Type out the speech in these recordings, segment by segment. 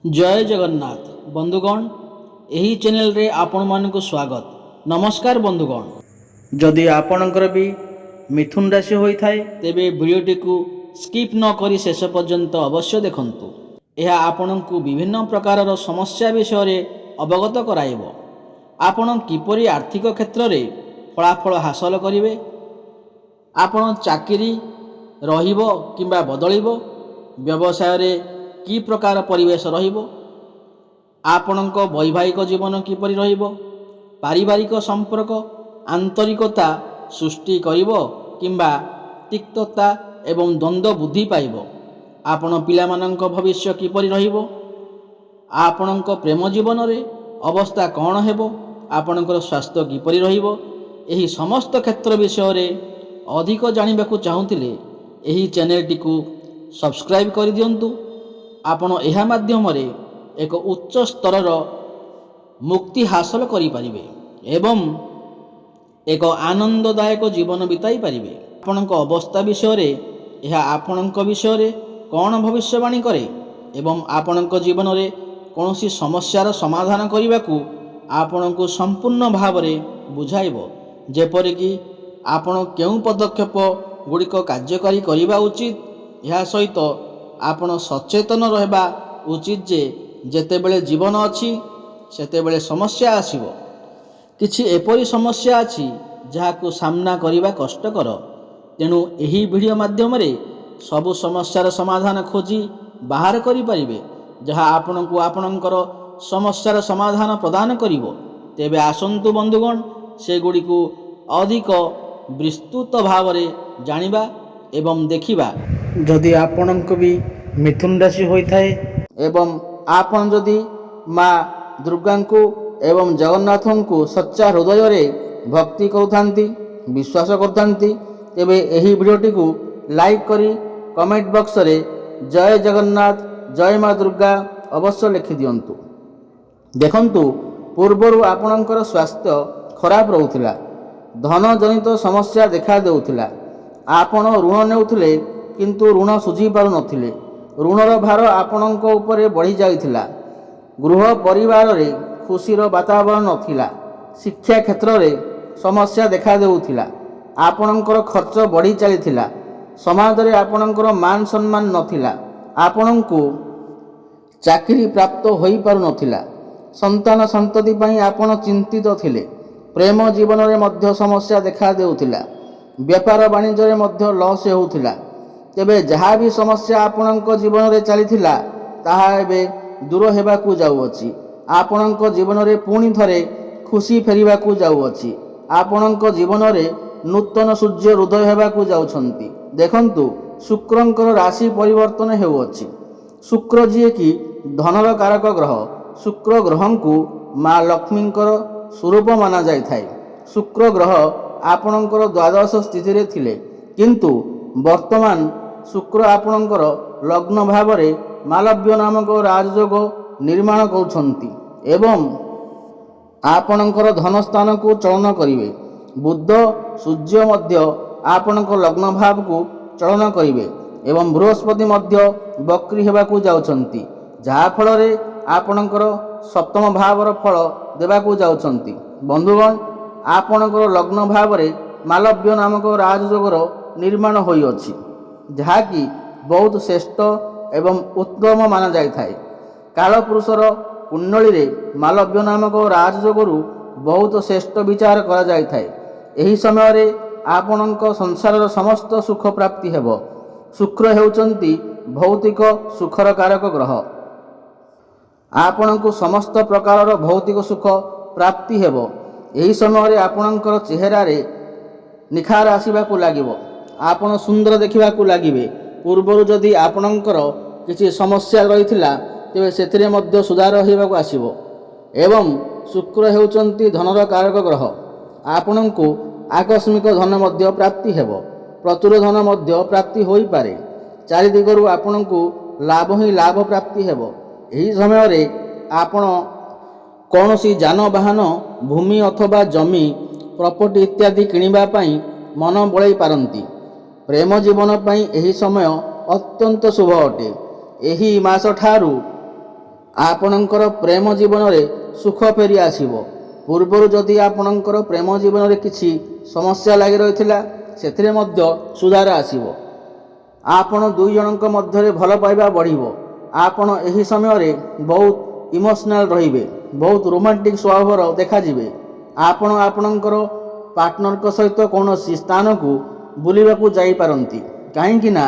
जय जगन्नाथ बंधुगण यही चैनल रे आपण मानक स्वागत। नमस्कार बंधुगण, जदि आपणकर भी मिथुन राशि होई थाए तेबे वीडियोटी को स्किप न करी शेष पर्यंत अवश्य देखंतु। यह आपणको विभिन्न प्रकार समस्या विषय रे अवगत कराइबो। आपण किपरि आर्थिक क्षेत्र रे फलाफल हासिल करिवे, आपण चाकरी रहिबो किंबा बदलिबो, व्यवसाय रे कि प्रकार परिवेश रहिबो, आपणक वैवाहिक जीवन किपरि रहिबो, पारिवारिक संपर्क आंतरिकता सृष्टि करिबो किंबा तिक्तता एवं द्वंद्व बुद्धि पाइबो, आपण पिलामानंक भविष्य किपरि रहिबो, आपणक प्रेम जीवन रे अवस्था कौन हेबो, आपणकर स्वास्थ्य किपरि रहिबो, एही समस्त क्षेत्र विषय रे अधिक जानिबाकु चाहुतिले एही चैनलटी को सब्सक्राइब कर दियंतु। आपण एहा माध्यम रे एक उच्च स्तर मुक्ति हासिल करि परिबे एवं एक आनंददायक जीवन बिताई परिबे। आपणक अवस्था विषय रे एहा आपणक विषय रे कौन भविष्यवाणी करे एवं आपणक जीवन रे कौनसी समस्यार समाधान करने आपणको संपूर्ण भाव रे बुझाइबो, जेपरिक आपण केउं पदक्षेप गुड़िक कार्यकारी करने उचित। यह सहित आपण सचेतन रहबा उचित जे जेतेबेले जीवन अछि सेतेबेले समस्या आसीबो। किछि एपरि समस्या अछि जहाको सामना करिबा कष्टकर, तेणु एही वीडियो माध्यम रे सबु समस्यार समाधान खोजी बाहर करि परिबे, जहा आपणको आपणकर समस्यार समाधान प्रदान करिवो। तेबे आसंतु बंधुगण से गुड़िको अधिक विस्तृत भाव रे जानिबा एवं देखिबा। जदि आपणक भी मिथुन राशि होई थाए एवं आपण जदि माँ दुर्गा को एवं जगन्नाथ को सच्चा हृदय रे भक्ति करुथांती, विश्वास करथांती, तेबे एही वीडियोटी को लाइक करी कमेंट बॉक्स रे जय जगन्नाथ जय माँ दुर्गा अवश्य लिखि दियंतु। देखंतु पूर्वरु आपणकर स्वास्थ्य खराब रहुथिला, धन जनित समस्या देखा देउथिला, आपण ऋण नेउथिले किंतु ऋण सुझी पारु नथिले, ऋणर भार आपणक उपरे बढ़ी जाइथिला, गृह परिवार रे खुशीर वातावरण नथिला, शिक्षा क्षेत्र रे समस्या देखा देउथिला, आपणकर खर्च बढ़ी चलीथिला, समाज रे आपणकर मान सम्मान नथिला, आपणको चाकरी प्राप्त होई पारु नथिला, संतान संतति पई आपण चिंतित थिले, प्रेम जीवन रे मध्य समस्या देखा देउथिला, व्यापार वाणिज्य रे मध्य लॉस हेउथिला। तेबे जहाँ भी समस्या आपणक जीवन रे चलीथिला ताहा एबे दूर हेबाकू जाउअछि, आपणक जीवन रे पुणी थरे खुशी फेरिबाकू जाउअछि, आपणक जीवन रे नूतन सूर्य उदय हेबाकू जाउछंती। देखंतु शुक्रंकर राशि परिवर्तन हेउअछि। शुक्र जी कि धनर कारक ग्रह, शुक्र ग्रह को माँ लक्ष्मींकर स्वरूप माना जाय थाए। शुक्र ग्रह आपणकर द्वादश स्थिति रे थिले, किंतु वर्तमान शुक्र आपणकर लग्न भाव रे मालव्य नामक राजयोग निर्माण करुछंती एवं आपणकर धन स्थान को चलन करिवे। बुध सूर्य मध्य आपणक लग्न भाव को चलन करिवे एवं बृहस्पति मध्य बक्री हेबाकू जाउछंती, जहा फल रे आपणकर सप्तम भावर फल देबाकू जाउछंती। बंधुगण आपणकर लग्न भाव रे मालव्य नामक राजयोगर निर्माण होई अछि, जहा कि बहुत श्रेष्ठ एवं उत्तम माना जाय थाए। कालपुरुषर कुंडली रे मालव्य नामक राजयोगरु बहुत श्रेष्ठ विचार करा जाय थाए। एही समय रे आपणक संसारर समस्त सुख प्राप्ति हेबो। शुक्र हेउचंती भौतिक सुखर कारक ग्रह, आपणक समस्त प्रकारर भौतिक सुख प्राप्ति हेबो। एही समय रे आपणकर चेहरा रे निखार आसीबाकू लागिबो, आपण सुंदर देखिबाकू लागिबे। पूर्वरु जदि आपणकर किछि समस्या रहिथिला तेबे सेथिरे मध्य सुधार होइबाकू आसीबो एवं शुक्र हेउचंती धनर कारक ग्रह, आपणको आकस्मिक धन मध्य प्राप्ति हेबो, प्रचुर धन मध्य प्राप्ति होई पारे, चारि दिगरु आपणको लाभ ही लाभ प्राप्ति हेबो। एही समय रे आपण कौनसी जानवाहन भूमि अथवा जमी प्रॉपर्टी इत्यादि किनिबा पई मन बळाई पारंती। प्रेम जीवन पई एही समय अत्यंत शुभ अटे। एही मास ठारू ଆପଣଙ୍କର ପ୍ରେମ ଜୀବନରେ ସୁଖ ଫେରି ଆସିବ। ପୂର୍ବରୁ ଯଦି ଆପଣଙ୍କର ପ୍ରେମ ଜୀବନରେ କିଛି ସମସ୍ୟା ଲାଗି ରହିଥିଲା ସେଥିରେ ମଧ୍ୟ ସୁଧାର ଆସିବ। ଆପଣ ଦୁଇ ଜଣଙ୍କ ମଧ୍ୟରେ ଭଲ ପାଇବା ବଢ଼ିବ। ଆପଣ ଏହି ସମୟରେ ବହୁତ ଇମୋସନାଲ ରହିବେ, ବହୁତ ରୋମାଣ୍ଟିକ ସ୍ୱଭାବର ଦେଖାଯିବେ। ଆପଣ ଆପଣଙ୍କର ପାର୍ଟନରଙ୍କ ସହିତ କୌଣସି ସ୍ଥାନକୁ ବୁଲିବାକୁ ଯାଇପାରନ୍ତି, କାହିଁକି ନା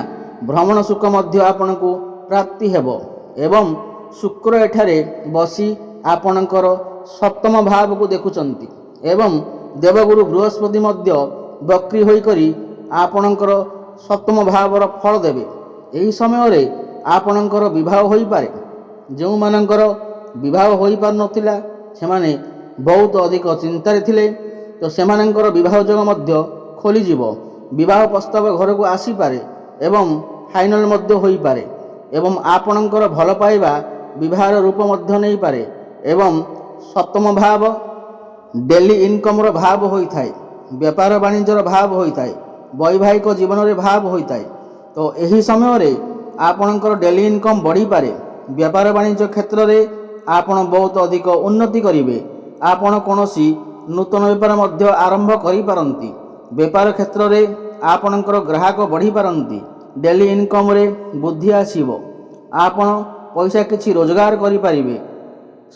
ଭ୍ରମଣ ସୁଖ ମଧ୍ୟ ଆପଣଙ୍କୁ ପ୍ରାପ୍ତି ହେବ। ଏବଂ ଶୁକ୍ର ଏଠାରେ ବସି ଆପଣଙ୍କର ସପ୍ତମ ଭାବକୁ ଦେଖୁଛନ୍ତି ଏବଂ ଦେବଗୁରୁ ବୃହସ୍ପତି ମଧ୍ୟ ବକ୍ରି ହୋଇକରି ଆପଣଙ୍କର ସପ୍ତମ ଭାବର ଫଳ ଦେବେ। ଏହି ସମୟରେ ଆପଣଙ୍କର ବିବାହ ହୋଇପାରେ। ଯେଉଁମାନଙ୍କର ବିବାହ ହୋଇପାରୁନଥିଲା ସେମାନେ ବହୁତ ଅଧିକ ଚିନ୍ତାରେ ଥିଲେ, ତ ସେମାନଙ୍କର ବିବାହ ଯୋଗ ମଧ୍ୟ ଖୋଲିଯିବ। ବିବାହ ପ୍ରସ୍ତାବ ଘରକୁ ଆସିପାରେ ଏବଂ ଫାଇନାଲ ମଧ୍ୟ ହୋଇପାରେ ଏବଂ ଆପଣଙ୍କର ଭଲ ପାଇବା ବିବାହର ରୂପ ମଧ୍ୟ ନେଇପାରେ। ଏବଂ ସପ୍ତମ ଭାବ ଡେଲି ଇନକମର ଭାବ ହୋଇଥାଏ, ବେପାର ବାଣିଜ୍ୟର ଭାବ ହୋଇଥାଏ, ବୈବାହିକ ଜୀବନରେ ଭାବ ହୋଇଥାଏ। ତ ଏହି ସମୟରେ ଆପଣଙ୍କର ଡେଲି ଇନକମ୍ ବଢ଼ିପାରେ। ବେପାର ବାଣିଜ୍ୟ କ୍ଷେତ୍ରରେ ଆପଣ ବହୁତ ଅଧିକ ଉନ୍ନତି କରିବେ। ଆପଣ କୌଣସି ନୂତନ ବେପାର ମଧ୍ୟ ଆରମ୍ଭ କରିପାରନ୍ତି। ବେପାର କ୍ଷେତ୍ରରେ ଆପଣଙ୍କର ଗ୍ରାହକ ବଢ଼ିପାରନ୍ତି। ଡେଲି ଇନକମ୍ରେ ବୃଦ୍ଧି ଆସିବ। ଆପଣ ପଇସା କିଛି ରୋଜଗାର କରିପାରିବେ,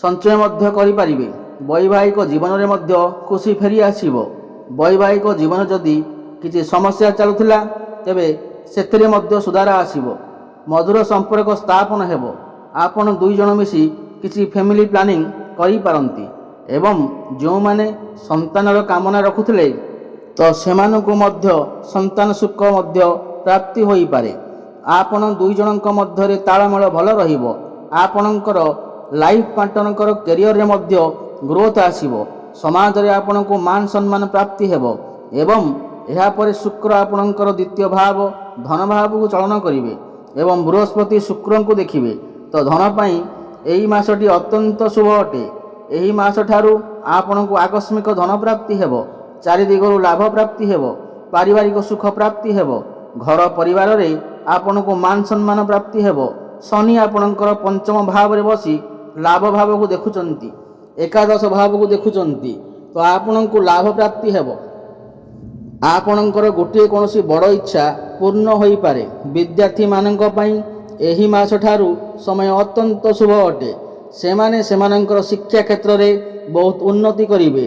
ସଞ୍ଚୟ ମଧ୍ୟ କରିପାରିବେ। ବୈବାହିକ ଜୀବନରେ ମଧ୍ୟ ଖୁସି ଫେରି ଆସିବ। ବୈବାହିକ ଜୀବନ ଯଦି କିଛି ସମସ୍ୟା ଚାଲୁଥିଲା ତେବେ ସେଥିରେ ମଧ୍ୟ ସୁଧାର ଆସିବ। ମଧୁର ସମ୍ପର୍କ ସ୍ଥାପନ ହେବ। ଆପଣ ଦୁଇ ଜଣ ମିଶି କିଛି ଫ୍ୟାମିଲି ପ୍ଲାନିଂ କରିପାରନ୍ତି ଏବଂ ଯେଉଁମାନେ ସନ୍ତାନର କାମନା ରଖୁଥିଲେ ତ ସେମାନଙ୍କୁ ମଧ୍ୟ ସନ୍ତାନ ସୁଖ ମଧ୍ୟ ପ୍ରାପ୍ତି ହୋଇପାରେ। ଆପଣ ଦୁଇ ଜଣଙ୍କ ମଧ୍ୟରେ ତାଳମେଳ ଭଲ ରହିବ। ଆପଣଙ୍କର ଲାଇଫ ପାର୍ଟନରଙ୍କର କ୍ୟାରିୟରରେ ମଧ୍ୟ ଗ୍ରୋଥ ଆସିବ। ସମାଜରେ ଆପଣଙ୍କୁ ମାନ ସମ୍ମାନ ପ୍ରାପ୍ତି ହେବ ଏବଂ ଏହାପରେ ଶୁକ୍ର ଆପଣଙ୍କର ଦ୍ୱିତୀୟ ଭାବ ଧନ ଭାବକୁ ଚଳନ କରିବେ ଏବଂ ବୃହସ୍ପତି ଶୁକ୍ରଙ୍କୁ ଦେଖିବେ। ତ ଧନ ପାଇଁ ଏହି ମାସଟି ଅତ୍ୟନ୍ତ ଶୁଭ ଅଟେ। ଏହି ମାସଠାରୁ ଆପଣଙ୍କୁ ଆକସ୍ମିକ ଧନ ପ୍ରାପ୍ତି ହେବ। ଚାରି ଦିଗରୁ ଲାଭ ପ୍ରାପ୍ତି ହେବ। ପାରିବାରିକ ସୁଖ ପ୍ରାପ୍ତି ହେବ। ଘର ପରିବାରରେ ଆପଣଙ୍କୁ ମାନ ସମ୍ମାନ ପ୍ରାପ୍ତି ହେବ। ଶନି ଆପଣଙ୍କର ପଞ୍ଚମ ଭାବରେ ବସି ଲାଭ ଭାବକୁ ଦେଖୁଛନ୍ତି, ଏକାଦଶ ଭାବକୁ ଦେଖୁଛନ୍ତି, ତ ଆପଣଙ୍କୁ ଲାଭ ପ୍ରାପ୍ତି ହେବ। ଆପଣଙ୍କର ଗୋଟିଏ କୌଣସି ବଡ଼ ଇଚ୍ଛା ପୂର୍ଣ୍ଣ ହୋଇପାରେ। ବିଦ୍ୟାର୍ଥୀମାନଙ୍କ ପାଇଁ ଏହି ମାସଠାରୁ ସମୟ ଅତ୍ୟନ୍ତ ଶୁଭ ଅଟେ। ସେମାନେ ସେମାନଙ୍କର ଶିକ୍ଷା କ୍ଷେତ୍ରରେ ବହୁତ ଉନ୍ନତି କରିବେ।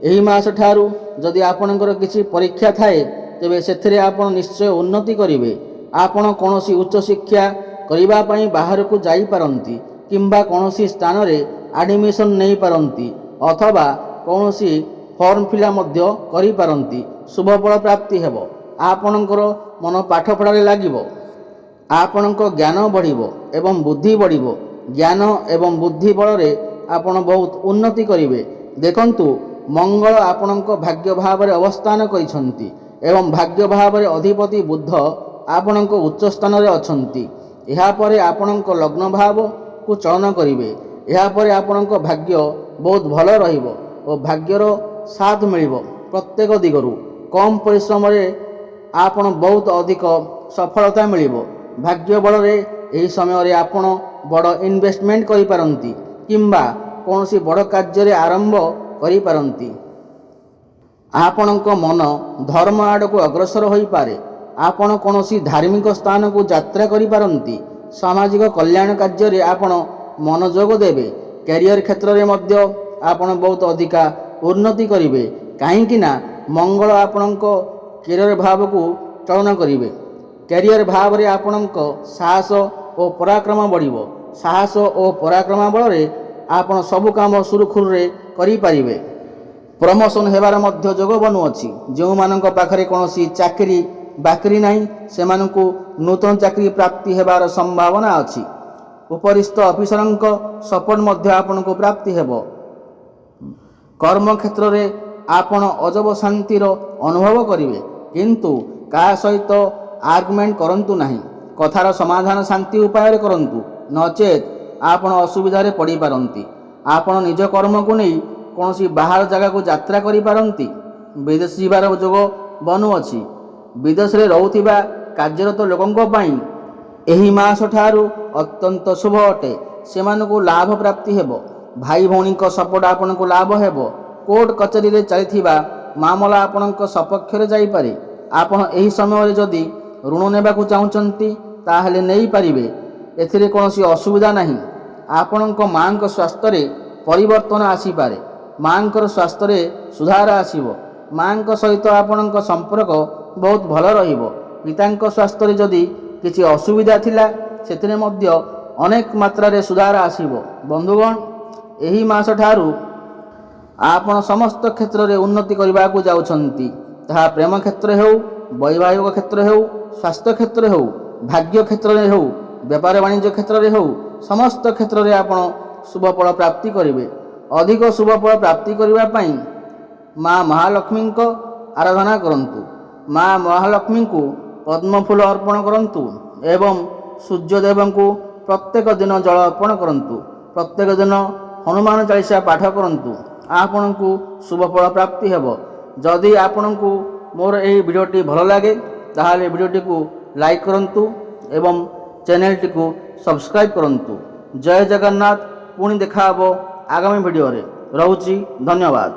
ଏହି ମାସଠାରୁ ଯଦି ଆପଣଙ୍କର କିଛି ପରୀକ୍ଷା ଥାଏ ତେବେ ସେଥିରେ ଆପଣ ନିଶ୍ଚୟ ଉନ୍ନତି କରିବେ। ଆପଣ କୌଣସି ଉଚ୍ଚଶିକ୍ଷା କରିବା ପାଇଁ ବାହାରକୁ ଯାଇପାରନ୍ତି କିମ୍ବା କୌଣସି ସ୍ଥାନରେ ଆଡ଼ମିସନ୍ ନେଇପାରନ୍ତି ଅଥବା କୌଣସି ଫର୍ମ ଫିଲ୍ଅପ୍ ମଧ୍ୟ କରିପାରନ୍ତି। ଶୁଭଫଳ ପ୍ରାପ୍ତି ହେବ। ଆପଣଙ୍କର ମନ ପାଠପଢ଼ାରେ ଲାଗିବ। ଆପଣଙ୍କ ଜ୍ଞାନ ବଢ଼ିବ ଏବଂ ବୁଦ୍ଧି ବଢ଼ିବ। ଜ୍ଞାନ ଏବଂ ବୁଦ୍ଧି ବଳରେ ଆପଣ ବହୁତ ଉନ୍ନତି କରିବେ। ଦେଖନ୍ତୁ, ମଙ୍ଗଳ ଆପଣଙ୍କ ଭାଗ୍ୟ ଭାବରେ ଅବସ୍ଥାନ କରିଛନ୍ତି ଏବଂ ଭାଗ୍ୟ ଭାବରେ ଅଧିପତି ବୁଧ ଆପଣଙ୍କ ଉଚ୍ଚ ସ୍ଥାନରେ ଅଛନ୍ତି। ଏହାପରେ ଆପଣଙ୍କ ଲଗ୍ନ ଭାବକୁ ଚଳନ କରିବେ। ଏହାପରେ ଆପଣଙ୍କ ଭାଗ୍ୟ ବହୁତ ଭଲ ରହିବ ଓ ଭାଗ୍ୟର ସାଥ ମିଳିବ ପ୍ରତ୍ୟେକ ଦିଗରୁ। କମ୍ ପରିଶ୍ରମରେ ଆପଣ ବହୁତ ଅଧିକ ସଫଳତା ମିଳିବ। ଭାଗ୍ୟ ବଳରେ ଏହି ସମୟରେ ଆପଣ ବଡ଼ ଇନଭେଷ୍ଟମେଣ୍ଟ କରିପାରନ୍ତି କିମ୍ବା କୌଣସି ବଡ଼ କାର୍ଯ୍ୟରେ ଆରମ୍ଭ କରିପାରନ୍ତି। ଆପଣଙ୍କ ମନ ଧର୍ମ ଆଡ଼କୁ ଅଗ୍ରସର ହୋଇପାରେ। ଆପଣ କୌଣସି ଧାର୍ମିକ ସ୍ଥାନକୁ ଯାତ୍ରା କରିପାରନ୍ତି। ସାମାଜିକ କଲ୍ୟାଣ କାର୍ଯ୍ୟରେ ଆପଣ ମନୋଯୋଗ ଦେବେ। କ୍ୟାରିୟର କ୍ଷେତ୍ରରେ ମଧ୍ୟ ଆପଣ ବହୁତ ଅଧିକା ଉନ୍ନତି କରିବେ, କାହିଁକି ନା ମଙ୍ଗଳ ଆପଣଙ୍କ କ୍ୟାରିୟର ଭାବକୁ ଚଳନ କରିବେ। କ୍ୟାରିୟର ଭାବରେ ଆପଣଙ୍କ ସାହସ ଓ ପରାକ୍ରମ ବଢ଼ିବ। ସାହସ ଓ ପରାକ୍ରମ ବଳରେ ଆପଣ ସବୁ କାମ ସୁରୁଖୁରୁରେ କରିପାରିବେ। ପ୍ରମୋସନ୍ ହେବାର ମଧ୍ୟ ଯୋଗ ବନୁଅଛି। ଯେଉଁମାନଙ୍କ ପାଖରେ କୌଣସି ଚାକିରି ବାକିରି ନାହିଁ ସେମାନଙ୍କୁ ନୂତନ ଚାକିରି ପ୍ରାପ୍ତି ହେବାର ସମ୍ଭାବନା ଅଛି। ଉପରିସ୍ଥ ଅଫିସରଙ୍କ ସପୋର୍ଟ ମଧ୍ୟ ଆପଣଙ୍କୁ ପ୍ରାପ୍ତି ହେବ। କର୍ମକ୍ଷେତ୍ରରେ ଆପଣ ଅଜବ ଶାନ୍ତିର ଅନୁଭବ କରିବେ, କିନ୍ତୁ କାହା ସହିତ ଆର୍ଗୁମେଣ୍ଟ କରନ୍ତୁ ନାହିଁ। କଥାର ସମାଧାନ ଶାନ୍ତି ଉପାୟରେ କରନ୍ତୁ, ନଚେତ୍ ଆପଣ ଅସୁବିଧାରେ ପଡ଼ିପାରନ୍ତି। ଆପଣ ନିଜ କର୍ମକୁ ନେଇ କୌଣସି ବାହାର ଜାଗାକୁ ଯାତ୍ରା କରିପାରନ୍ତି। ବିଦେଶ ଯିବାର ଯୋଗ ବନୁଅଛି। ବିଦେଶରେ ରହୁଥିବା କାର୍ଯ୍ୟରତ ଲୋକଙ୍କ ପାଇଁ ଏହି ମାସଠାରୁ ଅତ୍ୟନ୍ତ ଶୁଭ ଅଟେ। ସେମାନଙ୍କୁ ଲାଭ ପ୍ରାପ୍ତି ହେବ। ଭାଇ ଭଉଣୀଙ୍କ ସପୋର୍ଟ ଆପଣଙ୍କୁ ଲାଭ ହେବ। କୋର୍ଟ କଚେରୀରେ ଚାଲିଥିବା ମାମଲା ଆପଣଙ୍କ ସପକ୍ଷରେ ଯାଇପାରେ। ଆପଣ ଏହି ସମୟରେ ଯଦି ଋଣ ନେବାକୁ ଚାହୁଁଛନ୍ତି ତାହେଲେ ନେଇପାରିବେ। ଏଥିରେ କୌଣସି ଅସୁବିଧା ନାହିଁ। ଆପଣଙ୍କ ମାଙ୍କ ସ୍ୱାସ୍ଥ୍ୟରେ ପରିବର୍ତ୍ତନ ଆସିପାରେ। ମାଙ୍କର ସ୍ୱାସ୍ଥ୍ୟରେ ସୁଧାର ଆସିବ। ମାଙ୍କ ସହିତ ଆପଣଙ୍କ ସମ୍ପର୍କ ବହୁତ ଭଲ ରହିବ। ପିତାଙ୍କ ସ୍ୱାସ୍ଥ୍ୟରେ ଯଦି କିଛି ଅସୁବିଧା ଥିଲା ସେଥିରେ ମଧ୍ୟ ଅନେକ ମାତ୍ରାରେ ସୁଧାର ଆସିବ। ବନ୍ଧୁଗଣ, ଏହି ମାସ ଠାରୁ ଆପଣ ସମସ୍ତ କ୍ଷେତ୍ରରେ ଉନ୍ନତି କରିବାକୁ ଯାଉଛନ୍ତି। ତାହା ପ୍ରେମ କ୍ଷେତ୍ରରେ ହେଉ, ବୈବାହିକ କ୍ଷେତ୍ରରେ ହେଉ, ସ୍ୱାସ୍ଥ୍ୟ କ୍ଷେତ୍ରରେ ହେଉ, ଭାଗ୍ୟ କ୍ଷେତ୍ରରେ ହେଉ, ବେପାର ବାଣିଜ୍ୟ କ୍ଷେତ୍ରରେ ହେଉ, ସମସ୍ତ କ୍ଷେତ୍ରରେ ଆପଣ ଶୁଭଫଳ ପ୍ରାପ୍ତି କରିବେ। ଅଧିକ ଶୁଭଫଳ ପ୍ରାପ୍ତି କରିବା ପାଇଁ ମା ମହାଲକ୍ଷ୍ମୀଙ୍କ ଆରାଧନା କରନ୍ତୁ। ମା ମହାଲକ୍ଷ୍ମୀଙ୍କୁ ପଦ୍ମଫୁଲ ଅର୍ପଣ କରନ୍ତୁ ଏବଂ ସୂର୍ଯ୍ୟଦେବଙ୍କୁ ପ୍ରତ୍ୟେକ ଦିନ ଜଳ ଅର୍ପଣ କରନ୍ତୁ। ପ୍ରତ୍ୟେକ ଦିନ ହନୁମାନ ଚାଳିଶା ପାଠ କରନ୍ତୁ। ଆପଣଙ୍କୁ ଶୁଭଫଳ ପ୍ରାପ୍ତି ହେବ। ଯଦି ଆପଣଙ୍କୁ ମୋର ଏହି ଭିଡ଼ିଓଟି ଭଲ ଲାଗେ ତାହେଲେ ଭିଡ଼ିଓଟିକୁ ଲାଇକ୍ କରନ୍ତୁ ଏବଂ ଚ୍ୟାନେଲଟିକୁ ସବସ୍କ୍ରାଇବ୍ କରନ୍ତୁ। ଜୟ ଜଗନ୍ନାଥ। ପୁଣି ଦେଖା ହେବ ଆଗାମୀ ଭିଡ଼ିଓରେ। ରହୁଛି, ଧନ୍ୟବାଦ।